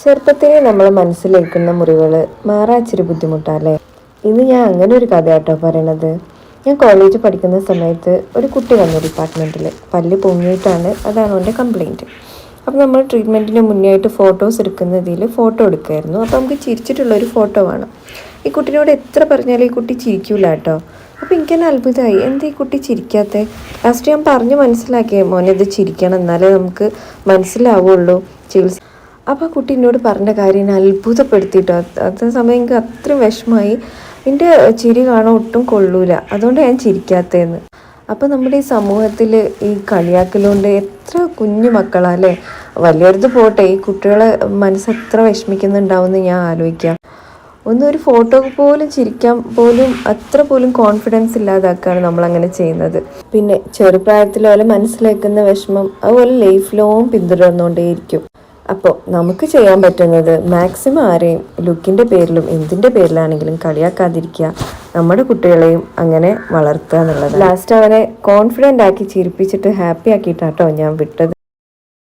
ചെറുപ്പത്തിലെ നമ്മൾ മനസ്സിലേക്കുന്ന മുറികൾ മാറാൻ ഇച്ചിരി ബുദ്ധിമുട്ടല്ലേ. ഇന്ന് ഞാൻ അങ്ങനെ ഒരു കഥയാട്ടോ പറയണത്. ഞാൻ കോളേജ് പഠിക്കുന്ന സമയത്ത് ഒരു കുട്ടി വന്നു ഡിപ്പാർട്ട്മെൻറ്റിൽ. പല്ല് പൊങ്ങിയിട്ടാണ്, അതാണ് അവൻ്റെ കംപ്ലയിൻറ്റ്. അപ്പോൾ നമ്മൾ ട്രീറ്റ്മെൻറ്റിന് മുന്നേ ആയിട്ട് ഫോട്ടോസ് എടുക്കുന്നതിൽ ഫോട്ടോ എടുക്കുമായിരുന്നു. അപ്പോൾ നമുക്ക് ചിരിച്ചിട്ടുള്ളൊരു ഫോട്ടോ വേണം. ഈ കുട്ടീനോട് എത്ര പറഞ്ഞാലും ഈ കുട്ടി ചിരിക്കൂല കേട്ടോ. അപ്പോൾ എനിക്കെന്നെ അത്ഭുതമായി, എന്താ ഈ കുട്ടി ചിരിക്കാത്തത്. ലാസ്റ്റ് ഞാൻ പറഞ്ഞ് മനസ്സിലാക്കിയേ, മോനെ ഇത് ചിരിക്കണം, എന്നാലേ നമുക്ക് മനസ്സിലാവുള്ളൂ ചികിത്സ. അപ്പോൾ ആ കുട്ടി എന്നോട് പറഞ്ഞ കാര്യം എന്നെ അത്ഭുതപ്പെടുത്തിയിട്ടോ. അതേ സമയം എനിക്ക് അത്രയും വിഷമമായി. എൻ്റെ ചിരി കാണാൻ ഒട്ടും കൊള്ളൂല, അതുകൊണ്ട് ഞാൻ ചിരിക്കാത്തതെന്ന്. അപ്പോൾ നമ്മുടെ ഈ സമൂഹത്തിൽ ഈ കളിയാക്കലുകൊണ്ട് എത്ര കുഞ്ഞു മക്കളല്ലേ, വലിയൊരുത് പോട്ടെ, ഈ കുട്ടികളെ മനസ്സെത്ര വിഷമിക്കുന്നുണ്ടാവുമെന്ന് ഞാൻ ആലോചിക്കാം. ഒരു ഫോട്ടോ പോലും ചിരിക്കാൻ പോലും അത്ര പോലും കോൺഫിഡൻസ് ഇല്ലാതാക്കാണ് നമ്മളങ്ങനെ ചെയ്യുന്നത്. പിന്നെ ചെറുപ്രായത്തിൽ പോലെ മനസ്സിലാക്കുന്ന വിഷമം അതുപോലെ ലൈഫ് ലോങ് പിന്തുടർന്നുകൊണ്ടേയിരിക്കും. അപ്പോൾ നമുക്ക് ചെയ്യാൻ പറ്റുന്നത് മാക്സിമം ആരെയും ലുക്കിൻ്റെ പേരിലും എന്തിൻ്റെ പേരിലാണെങ്കിലും കളിയാക്കാതിരിക്കുക, നമ്മുടെ കുട്ടികളെയും അങ്ങനെ വളർത്തുക എന്നുള്ളത്. ലാസ്റ്റ് അവനെ കോൺഫിഡൻ്റ് ആക്കി ചിരിപ്പിച്ചിട്ട് ഹാപ്പി ആക്കിയിട്ടാട്ടോ ഞാൻ വിട്ടത്.